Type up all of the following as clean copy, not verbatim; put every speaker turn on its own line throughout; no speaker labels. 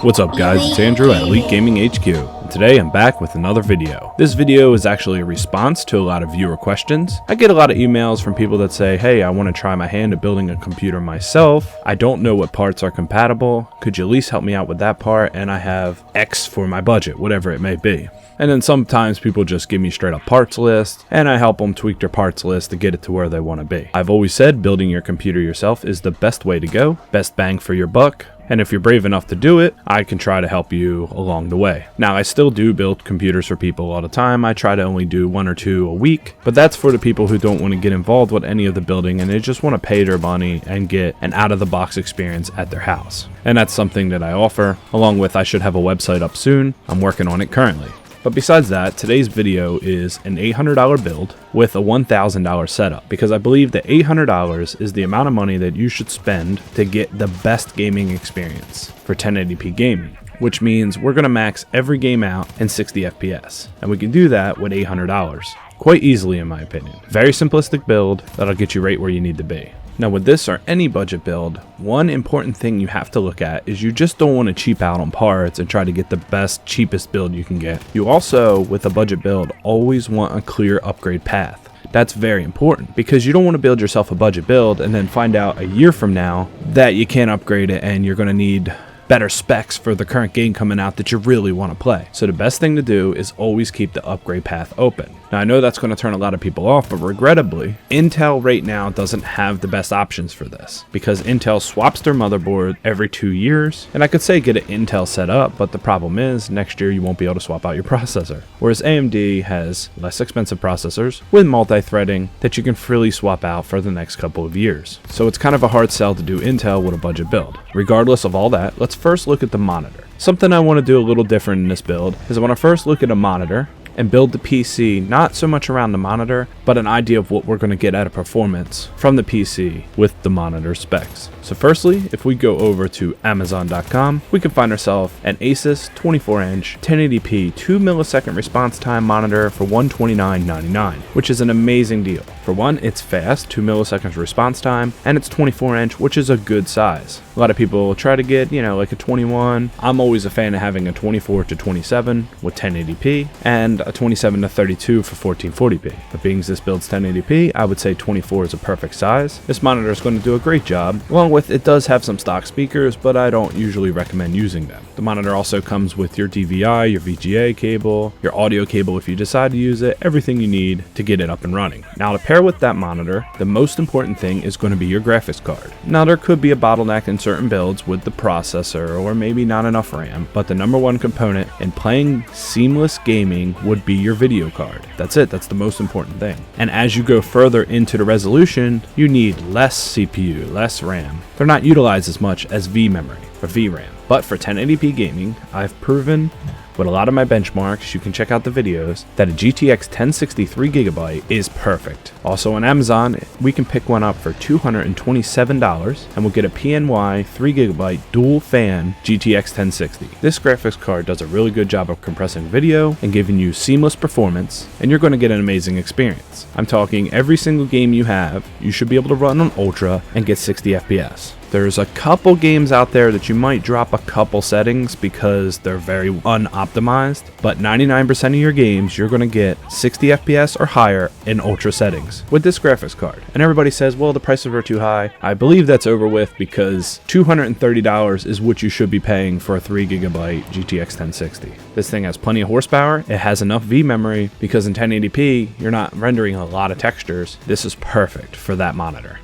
What's up guys, it's Andrew at EliteGamingHQ, and today I'm back with another video. This video is actually a response to a lot of viewer questions. I get a lot of emails from people that say, hey, I want to try my hand at building a computer myself. I don't know what parts are compatible. Could you at least help me out with that part? And I have X for my budget, whatever it may be. And then sometimes people just give me straight up parts list, and I help them tweak their parts list to get it to where they want to be. I've always said building your computer yourself is the best way to go, best bang for your buck. And if you're brave enough to do it, I can try to help you along the way. Now, I still do build computers for people all the time. I try to only do 1 or 2 a week, but that's for the people who don't want to get involved with any of the building and they just want to pay their money and get an out-of-the-box experience at their house. And that's something that I offer, along with I should have a website up soon. I'm working on it currently. But besides that, today's video is an $800 build with a $1,000 setup, because I believe that $800 is the amount of money that you should spend to get the best gaming experience for 1080p gaming, which means we're going to max every game out in 60 FPS, and we can do that with $800 quite easily, in my opinion. Very simplistic build that'll get you right where you need to be. Now with this or any budget build, one important thing you have to look at is you just don't want to cheap out on parts and try to get the best, cheapest build you can get. You also, with a budget build, always want a clear upgrade path. That's very important because you don't want to build yourself a budget build and then find out a year from now that you can't upgrade it and you're going to need better specs for the current game coming out that you really want to play. So the best thing to do is always keep the upgrade path open. Now I know that's going to turn a lot of people off, but regrettably, Intel right now doesn't have the best options for this because Intel swaps their motherboard every 2 years. And I could say get an Intel set up, but the problem is next year you won't be able to swap out your processor. Whereas AMD has less expensive processors with multi-threading that you can freely swap out for the next couple of years. So it's kind of a hard sell to do Intel with a budget build. Regardless of all that, let's first look at the monitor. Something I want to do a little different in this build is I want to first look at a monitor and build the PC not so much around the monitor, but an idea of what we're going to get out of performance from the PC with the monitor specs. So firstly, if we go over to Amazon.com, we can find ourselves an Asus 24-inch 1080p 2 millisecond response time monitor for $129.99, which is an amazing deal. For one, it's fast, 2 milliseconds response time, and it's 24-inch, which is a good size. A lot of people try to get, like a 21. I'm always a fan of having a 24 to 27 with 1080p and a 27 to 32 for 1440p. But being this build's 1080p, I would say 24 is a perfect size. This monitor is going to do a great job. Along with it does have some stock speakers, but I don't usually recommend using them. The monitor also comes with your DVI, your VGA cable, your audio cable if you decide to use it, everything you need to get it up and running. Now to pair with that monitor, the most important thing is going to be your graphics card. Now there could be a bottleneck in certain builds with the processor or maybe not enough RAM, but the number one component in playing seamless gaming would be your video card. That's it, that's the most important thing. And as you go further into the resolution, you need less CPU, less RAM. They're not utilized as much as VMemory or VRAM. But for 1080p gaming, I've proven with a lot of my benchmarks, you can check out the videos, that a GTX 1063GB is perfect. Also on Amazon, we can pick one up for $227 and we'll get a PNY 3GB dual fan GTX 1060. This graphics card does a really good job of compressing video and giving you seamless performance, and you're going to get an amazing experience. I'm talking every single game you have, you should be able to run on Ultra and get 60 FPS. There's a couple games out there that you might drop a couple settings because they're very unoptimized, but 99% of your games you're going to get 60 FPS or higher in ultra settings with this graphics card. And everybody says, well, the prices are too high. I believe that's over with because $230 is what you should be paying for a 3GB GTX 1060. This thing has plenty of horsepower. It has enough VMemory because in 1080p you're not rendering a lot of textures. This is perfect for that monitor.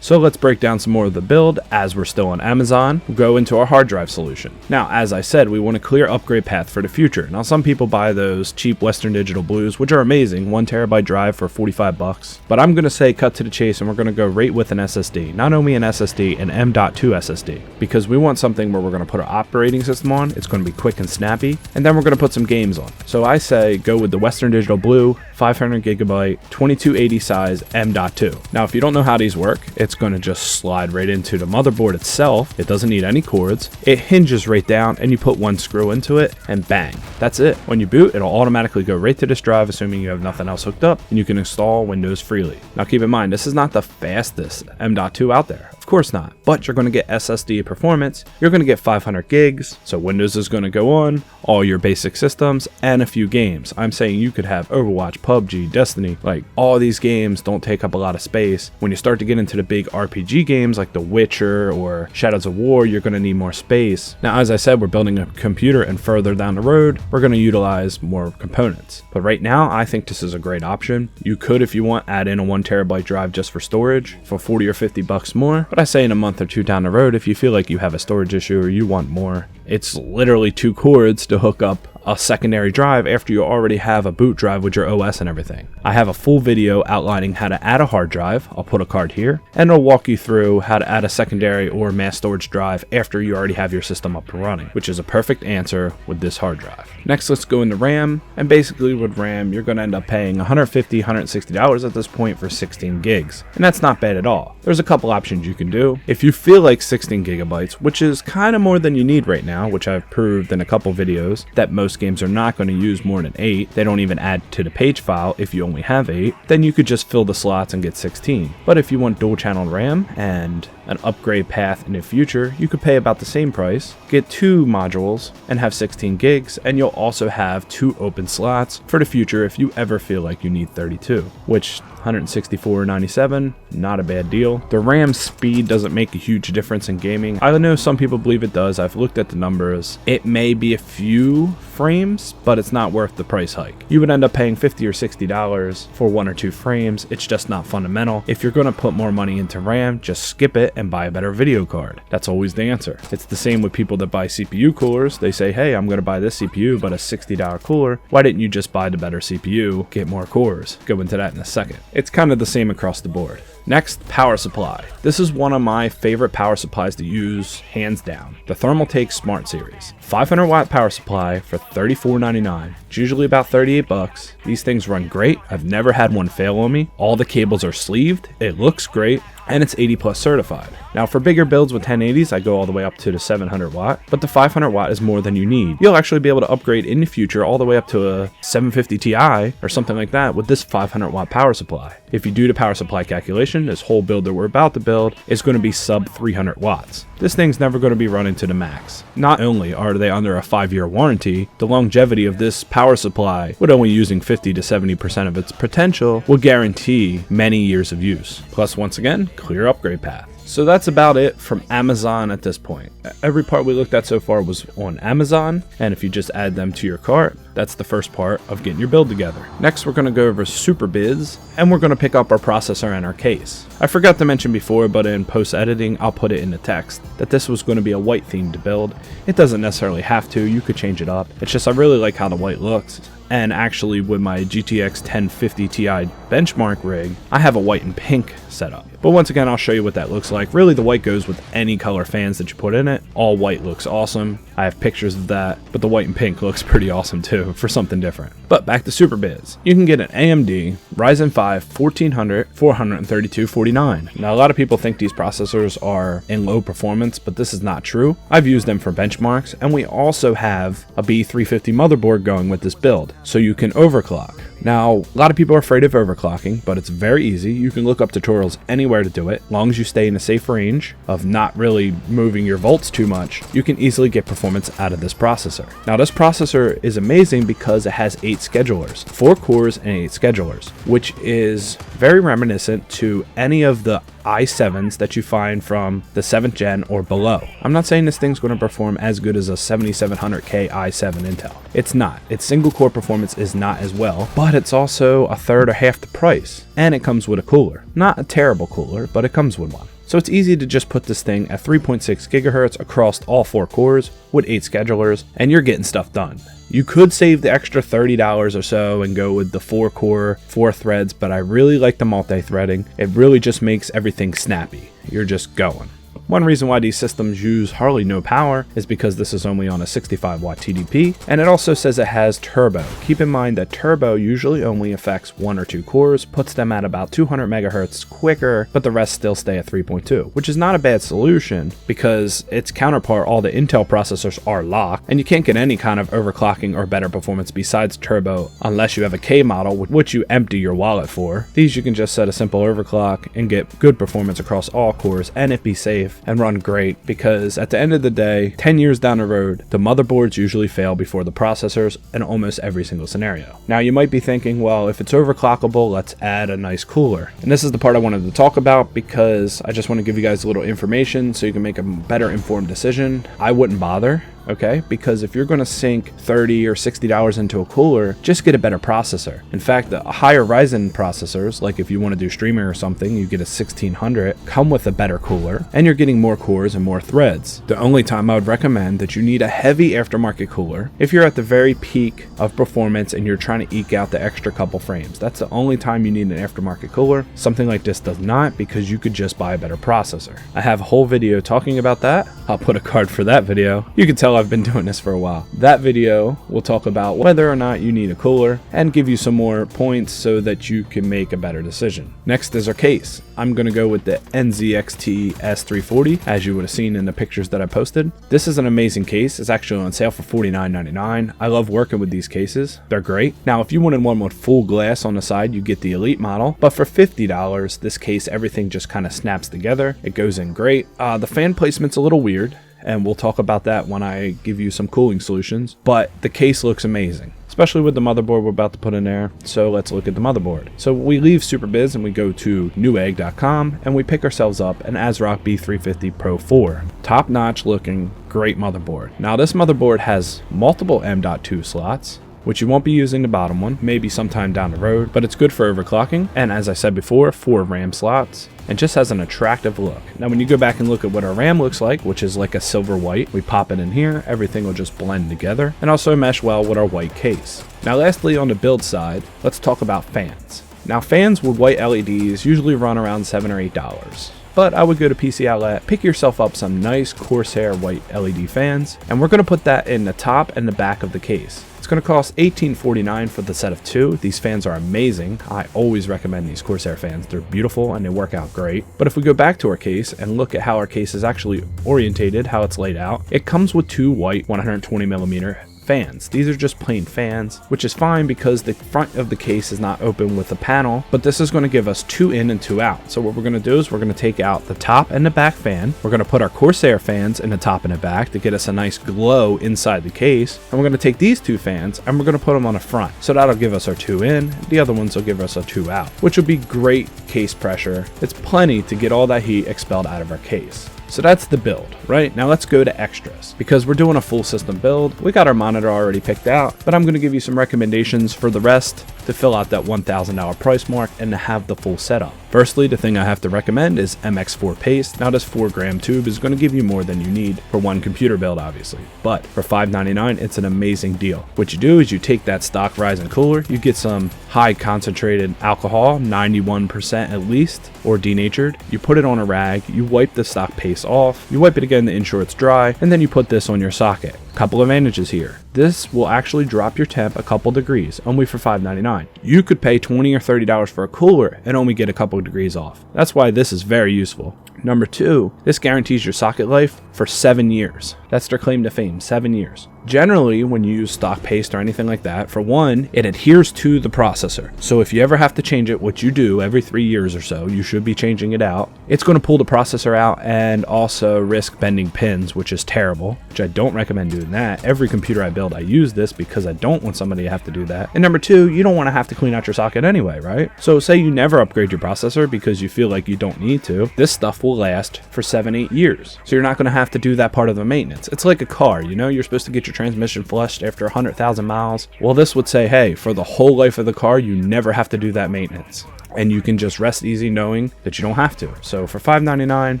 So let's break down some more of the build as we're still on Amazon. We'll go into our hard drive solution. Now, as I said, we want a clear upgrade path for the future. Now, some people buy those cheap Western Digital Blues, which are amazing, 1TB drive for $45. But I'm gonna say cut to the chase and we're gonna go right with an SSD. Not only an SSD, an M.2 SSD, because we want something where we're gonna put our operating system on, it's gonna be quick and snappy, and then we're gonna put some games on. So I say go with the Western Digital Blue 500GB 2280 size M.2. Now, if you don't know how these work, it's going to just slide right into the motherboard itself. It doesn't need any cords. It hinges right down and you put one screw into it and bang, that's it. When you boot, it'll automatically go right to this drive, assuming you have nothing else hooked up, and you can install Windows freely. Now keep in mind, this is not the fastest M.2 out there. Of course not, but you're going to get SSD performance, you're going to get 500 gigs, so Windows is going to go on, all your basic systems, and a few games. I'm saying you could have Overwatch, PUBG, Destiny, like all these games don't take up a lot of space. When you start to get into the big RPG games like The Witcher or Shadows of War, you're going to need more space. Now, as I said, we're building a computer, and further down the road, we're going to utilize more components. But right now, I think this is a great option. You could, if you want, add in a 1TB drive just for storage for 40 or 50 bucks more. But I say in a month or two down the road, if you feel like you have a storage issue or you want more, it's literally 2 cords to hook up a secondary drive after you already have a boot drive with your OS and everything. I have a full video outlining how to add a hard drive. I'll put a card here, and it'll walk you through how to add a secondary or mass storage drive after you already have your system up and running, which is a perfect answer with this hard drive. Next, let's go into RAM, and basically with RAM, you're going to end up paying $150, $160 at this point for 16 gigs, and that's not bad at all. There's a couple options you can do. If you feel like 16 gigabytes, which is kind of more than you need right now, which I've proved in a couple videos, that most games are not going to use more than 8. They don't even add to the page file if you only have 8. Then you could just fill the slots and get 16. But if you want dual channel RAM and an upgrade path in the future, you could pay about the same price, get 2 modules, and have 16 gigs, and you'll also have 2 open slots for the future if you ever feel like you need 32, which $164.97, not a bad deal. The RAM speed doesn't make a huge difference in gaming. I know some people believe it does. I've looked at the numbers. It may be a few frames, but it's not worth the price hike. You would end up paying $50 or $60 for 1 or 2 frames. It's just not fundamental. If you're going to put more money into RAM, just skip it and buy a better video card. That's always the answer. It's the same with people that buy CPU coolers. They say, hey, I'm going to buy this CPU, but a $60 cooler. Why didn't you just buy the better CPU, get more cores? Go into that in a second. It's kind of the same across the board. Next, power supply. This is one of my favorite power supplies to use, hands down. The Thermaltake Smart Series. 500 watt power supply for $34.99. It's usually about 38 bucks. These things run great. I've never had one fail on me. All the cables are sleeved. It looks great. And it's 80 plus certified. Now for bigger builds with 1080s, I go all the way up to the 700 watt, but the 500 watt is more than you need. You'll actually be able to upgrade in the future all the way up to a 750 Ti or something like that with this 500 watt power supply. If you do the power supply calculation, this whole build that we're about to build is going to be sub 300 watts. This thing's never going to be running to the max. Not only are they under a 5-year warranty, the longevity of this power supply, with only using 50 to 70% of its potential, will guarantee many years of use. Plus, once again, clear upgrade path. So that's about it from Amazon at this point. Every part we looked at so far was on Amazon, and if you just add them to your cart, that's the first part of getting your build together. Next, we're going to go over SuperBiz, and we're going to pick up our processor and our case. I forgot to mention before, but in post-editing, I'll put it in the text, that this was going to be a white theme to build. It doesn't necessarily have to, you could change it up. It's just I really like how the white looks. And actually with my GTX 1050 Ti benchmark rig, I have a white and pink setup. But once again, I'll show you what that looks like. Really, the white goes with any color fans that you put in it. All white looks awesome. I have pictures of that, but the white and pink looks pretty awesome too, for something different. But back to SuperBiz. You can get an AMD Ryzen 5 1400 43249. Now, a lot of people think these processors are in low performance, but this is not true. I've used them for benchmarks, and we also have a B350 motherboard going with this build, so you can overclock. Now, a lot of people are afraid of overclocking, but it's very easy. You can look up tutorials anywhere to do it. As long as you stay in a safe range of not really moving your volts too much, you can easily get performance out of this processor. Now, this processor is amazing because it has 8 schedulers, 4 cores and 8 schedulers, which is very reminiscent to any of the i7s that you find from the 7th gen or below. I'm not saying this thing's going to perform as good as a 7700K i7 Intel. It's not. Its single core performance is not as well, but it's also a third or half the price. And it comes with a cooler. Not a terrible cooler, but it comes with one. So it's easy to just put this thing at 3.6 gigahertz across all 4 cores with 8 schedulers, and you're getting stuff done. You could save the extra $30 or so and go with the 4-core, 4 threads, but I really like the multi-threading. It really just makes everything snappy. You're just going. One reason why these systems use hardly no power is because this is only on a 65 watt TDP, and it also says it has turbo. Keep in mind that turbo usually only affects 1 or 2 cores, puts them at about 200 megahertz quicker, but the rest still stay at 3.2, which is not a bad solution because its counterpart, all the Intel processors, are locked, and you can't get any kind of overclocking or better performance besides turbo unless you have a K model, which you empty your wallet for. These you can just set a simple overclock and get good performance across all cores, and it be safe and run great, because at the end of the day, 10 years down the road, the motherboards usually fail before the processors in almost every single scenario. Now you might be thinking, well, if it's overclockable, let's add a nice cooler. And this is the part I wanted to talk about because I just want to give you guys a little information so you can make a better informed decision. I wouldn't bother. Okay, because if you're going to sink $30 or $60 into a cooler, just get a better processor. In fact, the higher Ryzen processors, like if you want to do streaming or something, you get a 1600, come with a better cooler, and you're getting more cores and more threads. The only time I would recommend that you need a heavy aftermarket cooler if you're at the very peak of performance and you're trying to eke out the extra couple frames. That's the only time you need an aftermarket cooler. Something like this does not, because you could just buy a better processor. I have a whole video talking about that. I'll put a card for that video. You can tell I've been doing this for a while. That video will talk about whether or not you need a cooler and give you some more points so that you can make a better decision. Next is our case. I'm going to go with the NZXT S340, as you would have seen in the pictures that I posted. This is an amazing case. It's actually on sale for $49.99. I love working with these cases. They're great. Now, if you wanted one with full glass on the side, you get the Elite model, but for $50, this case, everything just kind of snaps together. It goes in great. The fan placement's a little weird, and we'll talk about that when I give you some cooling solutions, but the case looks amazing, especially with the motherboard we're about to put in there. So let's look at the motherboard. So we leave SuperBiz and we go to newegg.com and we pick ourselves up an ASRock B350 Pro 4. Top notch looking, great motherboard. Now this motherboard has multiple M.2 slots, which you won't be using the bottom one, maybe sometime down the road, but it's good for overclocking. And as I said before, 4 RAM slots, and just has an attractive look. Now when you go back and look at what our RAM looks like, which is like a silver white, we pop it in here, everything will just blend together and also mesh well with our white case. Now lastly, on the build side, let's talk about fans. Now fans with white LEDs usually run around $7 or $8. But I would go to PC Outlet, pick yourself up some nice Corsair white LED fans, and we're going to put that in the top and the back of the case. It's going to cost $18.49 for the set of 2. These fans are amazing. I always recommend these Corsair fans. They're beautiful and they work out great. But if we go back to our case and look at how our case is actually orientated, how it's laid out, it comes with 2 white 120mm fans. These are just plain fans, which is fine because the front of the case is not open with a panel, but this is going to give us 2 in and 2 out. So what we're going to do is we're going to take out the top and the back fan. We're going to put our Corsair fans in the top and the back to get us a nice glow inside the case. And we're going to take these 2 fans and we're going to put them on the front. So that'll give us our 2 in. The other ones will give us a 2 out, which will be great case pressure. It's plenty to get all that heat expelled out of our case. So that's the build, right? Now let's go to extras. Because we're doing a full system build, we got our monitor already picked out, but I'm going to give you some recommendations for the rest to fill out that $1,000 price mark and to have the full setup. Firstly, the thing I have to recommend is MX4 paste. Now this 4-gram tube is going to give you more than you need for one computer build, obviously, but for $5.99, it's an amazing deal. What you do is you take that stock Ryzen cooler, you get some high concentrated alcohol, 91% at least, or denatured, you put it on a rag, you wipe the stock paste off, you wipe it again to ensure it's dry, and then you put this on your socket. Couple advantages here. This will actually drop your temp a couple degrees, only for $5.99. You could pay $20 or $30 for a cooler and only get a couple degrees off. That's why this is very useful. Number 2, this guarantees your socket life for 7 years. That's their claim to fame, 7 years. Generally, when you use stock paste or anything like that, for one, it adheres to the processor. So if you ever have to change it, which you do every 3 years or so, you should be changing it out. It's going to pull the processor out and also risk bending pins, which is terrible, which I don't recommend doing that. Every computer I build, I use this because I don't want somebody to have to do that. And number 2, you don't want to have to clean out your socket anyway, right? So say you never upgrade your processor because you feel like you don't need to, this stuff will last for 7-8 years. So you're not going to have to do that part of the maintenance. It's like a car, you know, you're supposed to get your transmission flushed after 100,000 miles. Well, this would say, hey, for the whole life of the car, you never have to do that maintenance. And you can just rest easy knowing that you don't have to. So for $5.99, I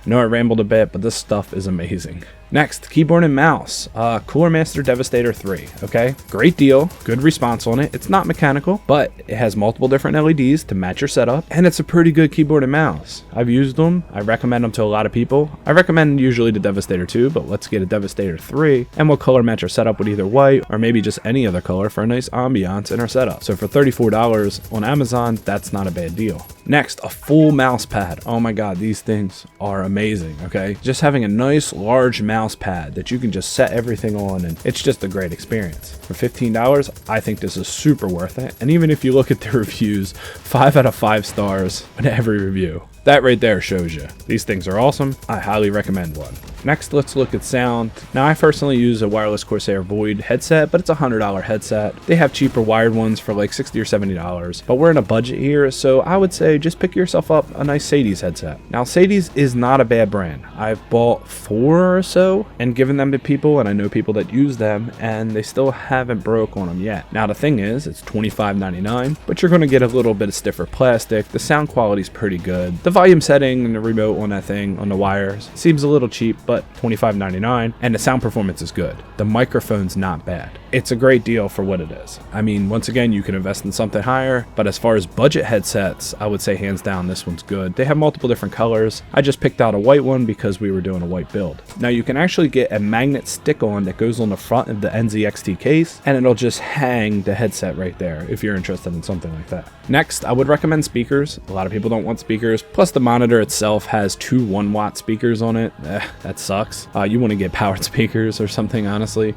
know I rambled a bit, but this stuff is amazing. Next, keyboard and mouse, Cooler Master Devastator 3, okay? Great deal, good response on it. It's not mechanical, but it has multiple different LEDs to match your setup, and it's a pretty good keyboard and mouse. I've used them, I recommend them to a lot of people. I recommend usually the Devastator 2, but let's get a Devastator 3, and we'll color match our setup with either white or maybe just any other color for a nice ambiance in our setup. So for $34 on Amazon, that's not a bad deal. Next, a full mouse pad. Oh my god, these things are amazing, okay? Just having a nice large mouse pad that you can just set everything on, and it's just a great experience. For $15, I think this is super worth it. And even if you look at the reviews, 5 out of 5 stars in every review. That right there shows you. These things are awesome. I highly recommend one. Next, let's look at sound. Now, I personally use a wireless Corsair Void headset, but it's a $100 headset. They have cheaper wired ones for like $60 or $70, but we're in a budget here, so I would say just pick yourself up a nice Sadie's headset. Now, Sadie's is not a bad brand. I've bought 4 or so and given them to people, and I know people that use them, and they still haven't broke on them yet. Now, the thing is, it's $25.99, but you're going to get a little bit of stiffer plastic. The sound quality is pretty good. The volume setting and the remote on that thing on the wires seems a little cheap, but $25.99, and the sound performance is good. The microphone's not bad. It's a great deal for what it is. I mean, once again, you can invest in something higher, but as far as budget headsets, I would say hands down this one's good. They have multiple different colors. I just picked out a white one because we were doing a white build. Now, you can actually get a magnet stick-on that goes on the front of the NZXT case, and it'll just hang the headset right there if you're interested in something like that. Next, I would recommend speakers. A lot of people don't want speakers, plus the monitor itself has 2 1-watt speakers on it. That sucks. You want to get powered speakers or something, honestly.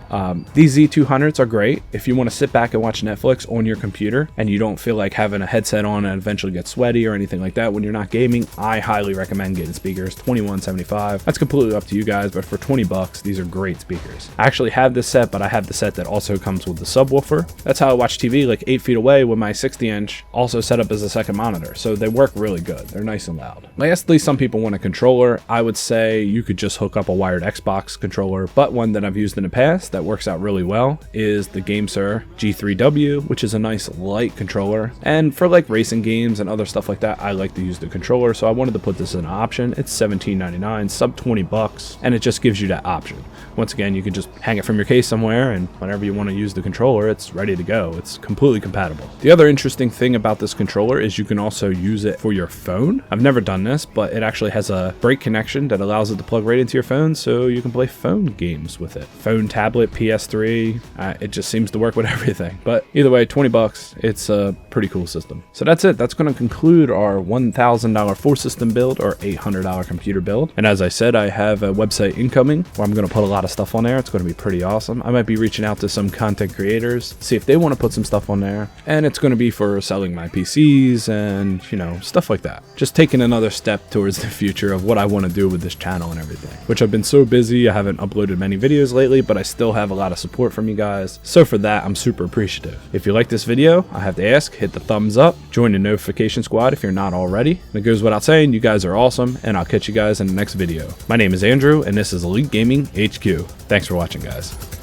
These Z200s are great if you want to sit back and watch Netflix on your computer and you don't feel like having a headset on and eventually get sweaty or anything like that when you're not gaming. I highly recommend getting speakers. $21.75. That's completely up to you guys, but for $20, these are great speakers. I actually have this set, but I have the set that also comes with the subwoofer. That's how I watch TV, like 8 feet away with my 60-inch also set up as a second monitor, so they work really good. They're nice and loud. Lastly, some people want a controller. I would say you could just hook up a wired Xbox controller, but one that I've used in the past that works out really well is the Corsair G3W, which is a nice light controller. And for like racing games and other stuff like that, I like to use the controller, so I wanted to put this as an option. It's $17.99, sub $20, and it just gives you that option. Once again, you can just hang it from your case somewhere, and whenever you want to use the controller, it's ready to go. It's completely compatible. The other interesting thing about this controller is you can also use it for your phone. I've never done this, but it actually has a break connection that allows it to plug right into your phone, so you can play phone games with it. Phone, tablet, PS3, it just seems to work with everything. But either way, $20, it's a pretty cool system. So that's it. That's going to conclude our $1,000 full system build or $800 computer build. And as I said, I have a website incoming where I'm going to put a lot of stuff on there. It's going to be pretty awesome. I might be reaching out to some content creators, see if they want to put some stuff on there. And it's going to be for selling my PCs and, you know, stuff like that. Just taking another step towards the future of what I want to do with this channel and everything, which I've been so busy. I haven't uploaded many videos lately, but I still have a lot of support from you guys. So for that, I'm super appreciative. If you like this video, I have to ask, hit the thumbs up, join the notification squad if you're not already. And it goes without saying, you guys are awesome, and I'll catch you guys in the next video. My name is Andrew, and this is Elite Gaming HQ. Thanks for watching, guys.